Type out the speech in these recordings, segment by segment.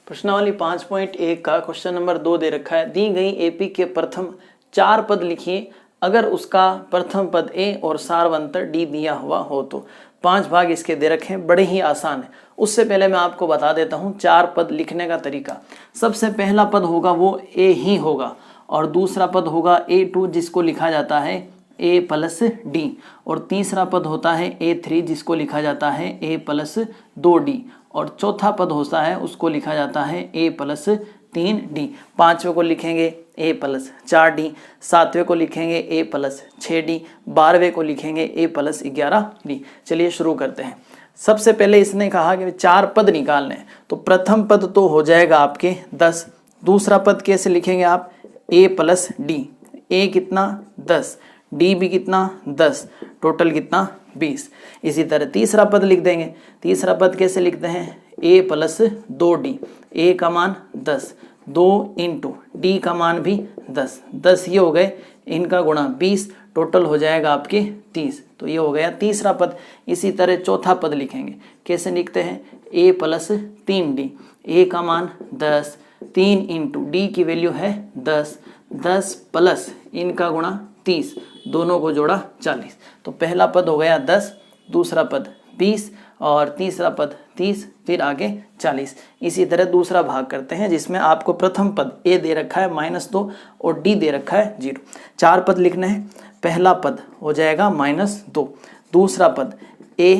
प्रश्नावली 5.1 का question number 2 दे रखा है। दी गई एपी के प्रथम 4 पद लिखिए अगर उसका प्रथम पद ए और सारवंतर डी दिया हुआ हो तो। 5 भाग इसके दे रखे हैं, बड़े ही आसान है। उससे पहले मैं आपको बता देता हूँ 4 पद लिखने का तरीका। सबसे पहला पद होगा वो ए ही होगा और दूसरा पद होगा A2 जिसको लिखा जाता है A प्लस डी और तीसरा पद होता है A3 जिसको लिखा जाता है A प्लस 2D और चौथा पद होता है उसको लिखा जाता है A प्लस 3D। 5वें को लिखेंगे A प्लस 4D, 7वें को लिखेंगे A प्लस 6D, 12वें को लिखेंगे A प्लस 11D। चलिए शुरू करते हैं। सबसे पहले इसने कहा कि 4 पद निकालने हैं, तो प्रथम पद तो हो जाएगा आपके 10। दूसरा पद कैसे लिखेंगे आप? A प्लस डी, A कितना 10, डी भी कितना 10, टोटल कितना 20। इसी तरह तीसरा पद लिख देंगे। तीसरा पद कैसे लिखते हैं? A प्लस 2D, A का मान 10, 2 इंटू डी का मान भी 10, 10 ये हो गए, इनका गुणा 20, टोटल हो जाएगा आपके 30। तो ये हो गया तीसरा पद। इसी तरह चौथा पद लिखेंगे। कैसे लिखते हैं? A प्लस 3D, A का मान 10, 3 इंटू डी की वैल्यू है 10, 10 प्लस इनका गुणा 30, दोनों को जोड़ा 40। तो पहला पद हो गया 10, दूसरा पद 20 और तीसरा पद 30, फिर आगे 40। इसी तरह दूसरा भाग करते हैं जिसमें आपको प्रथम पद A दे रखा है -2 और D दे रखा है 0। 4 पद लिखने हैं। पहला पद हो जाएगा -2, दूसरा पद A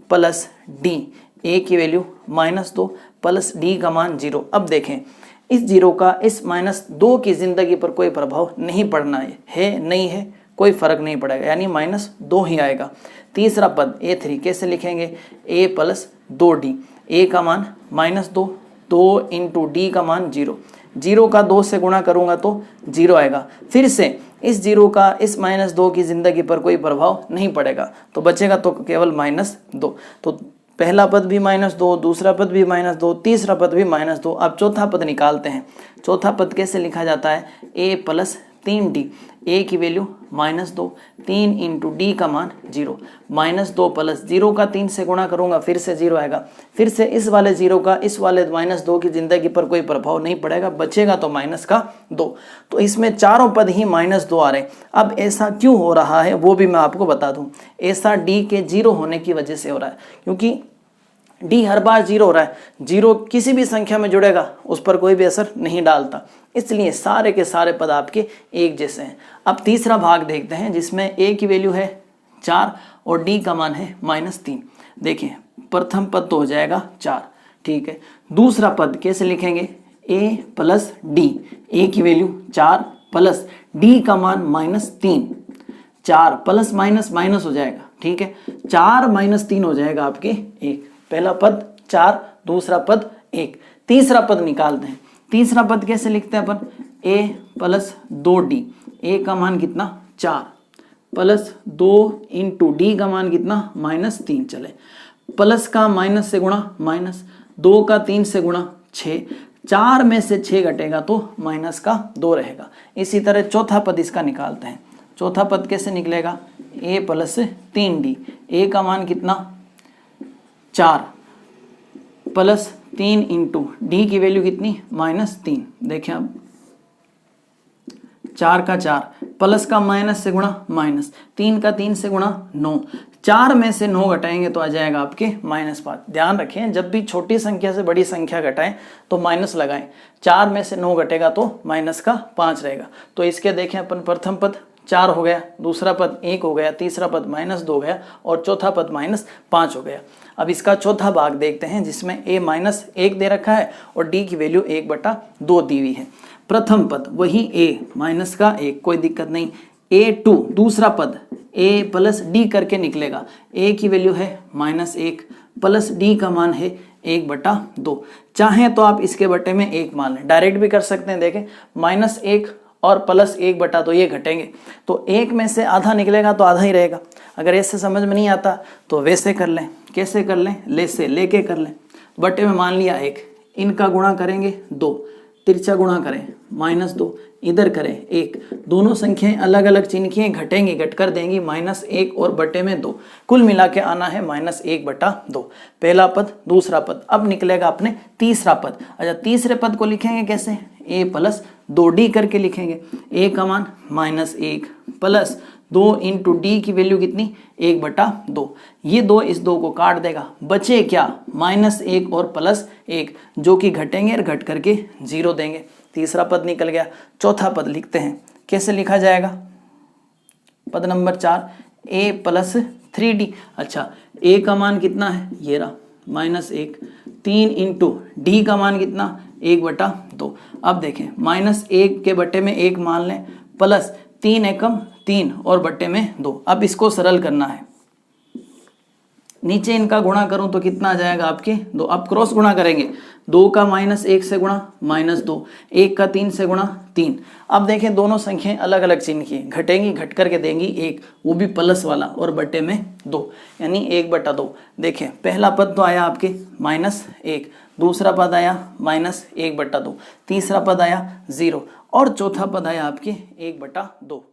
प्लस D, A की वैल्यू -2 प्लस D का मान 0। अब देखें इस 0 का इस -2 की जिंदगी पर कोई प्रभाव नहीं पड़ना है नहीं है, कोई फर्क नहीं पड़ेगा, यानी -2 ही आएगा। तीसरा पद A3 कैसे लिखेंगे? A प्लस 2D, A का मान -2, 2 इंटू डी का मान 0, 0 का 2 से गुणा करूंगा तो 0 आएगा। फिर से इस 0 का इस -2 की जिंदगी पर कोई प्रभाव नहीं पड़ेगा, तो बचेगा तो केवल -2। तो पहला पद भी -2, दूसरा पद भी -2, तीसरा पद भी -2। अब चौथा पद निकालते हैं। चौथा पद कैसे लिखा जाता है? A प्लस 3D, A की वैल्यू -2, 3 इंटू डी का मान 0, -2 प्लस 0 का 3 से गुणा करूंगा फिर से 0 आएगा। फिर से इस वाले 0 का इस वाले -2 की जिंदगी पर कोई प्रभाव नहीं पड़ेगा, बचेगा तो -2। तो इसमें चारों पद ही -2 आ रहे हैं। अब ऐसा क्यों हो रहा है वो भी मैं आपको बता दूं। ऐसा डी के 0 होने की वजह से हो रहा है, क्योंकि डी हर बार 0 हो रहा है। 0 किसी भी संख्या में जुड़ेगा उस पर कोई भी असर नहीं डालता, इसलिए सारे के सारे पद आपके एक जैसे हैं। अब तीसरा भाग देखते हैं जिसमें A की वैल्यू है 4 और D का मान है -3। देखिए प्रथम पद तो हो जाएगा 4, ठीक है। दूसरा पद कैसे लिखेंगे? A प्लस D, A की वैल्यू 4 प्लस D का मान -3, 4 प्लस माइनस माइनस हो जाएगा, ठीक है। 4 - 3 हो जाएगा आपके 1। पहला पद 4, दूसरा पद 1। तीसरा पद निकालते हैं। तीसरा पद कैसे लिखते हैं अपन? A प्लस 2D, A का मान कितना 4 प्लस 2 इंटू डी का मान कितना -3। चले प्लस का माइनस से गुणा माइनस, 2 का 3 से गुणा 6, 4 में से 6 घटेगा तो माइनस का 2 रहेगा। इसी तरह चौथा पद इसका निकालते हैं। चौथा पद कैसे निकलेगा? A प्लस 3D, A का मान कितना 4 प्लस 3 इंटू डी की वैल्यू कितनी -3। देखें अब 4 का 4 प्लस का माइनस से गुणा माइनस, 3 का 3 से गुणा 9, 4 में से 9 घटाएंगे तो आ जाएगा आपके -5। ध्यान रखें जब भी छोटी संख्या से बड़ी संख्या घटाएं तो माइनस लगाएं। 4 में से 9 घटेगा तो -5 रहेगा। तो इसके देखें अपन प्रथम पद 4 हो गया, दूसरा पद 1 हो गया, तीसरा पद -2 हो गया और चौथा पद -5 हो गया। अब इसका चौथा भाग देखते हैं जिसमें A -1 दे रखा है और D की वैल्यू 1/2 दी हुई है। प्रथम पद वही A -1, कोई दिक्कत नहीं। A2 दूसरा पद A प्लस D करके निकलेगा। A की वैल्यू है -1 प्लस D का मान है 1/2। चाहें तो आप इसके बटे में 1 मान लें, डायरेक्ट भी कर सकते हैं। देखें -1 और प्लस 1/2 ये घटेंगे तो 1 में से आधा निकलेगा तो आधा ही रहेगा। अगर ऐसे समझ में नहीं आता तो वैसे कर लें। कैसे कर लें? ले से लेके कर लें। बटे में मान लिया 1, इनका गुणा करेंगे 2, तिरछा गुणा करें -2, इधर करें 1, दोनों संख्याएं अलग अलग चिन्ह की हैं, घटेंगी, घटकर देंगी -1 और बटे में 2, कुल मिला के आना है -1/2। पहला पद, दूसरा पद। अब निकलेगा अपने तीसरा पद। अच्छा, तीसरे पद को लिखेंगे कैसे? a + 2d करके लिखेंगे। a का मान -1 प्लस 2 इंटू डी की वैल्यू कितनी? 1/2। ये 2 इस 2 को काट देगा, बचे क्या? -1 और +1, जो कि घटेंगे और घट करके 0 देंगे। तीसरा पद निकल गया। चौथा पद लिखते हैं, कैसे लिखा जाएगा? पद नंबर 4, a + 3d। अच्छा, a का मान कितना है? ये रहा -1, 3 इंटू डी का मान कितना? 1/2। अब देखें, -1 के बटे में 1 मान लें, प्लस 3 एकम 3 और बटे में 2। अब इसको सरल करना है, नीचे इनका गुणा करूं तो कितना आ जाएगा आपके? 2। अब क्रॉस गुणा करेंगे, 2 का -1 से गुणा -2, 1 का 3 से गुणा 3। अब देखें, दोनों संख्याएं अलग अलग चिन्ह की, घटेंगी, घट करके देंगी 1, वो भी प्लस वाला, और बटे में 2, यानी 1/2। देखें, पहला पद तो आया आपके -1, दूसरा पद आया -1/2, तीसरा पद आया 0 और चौथा पद आया आपके 1/2।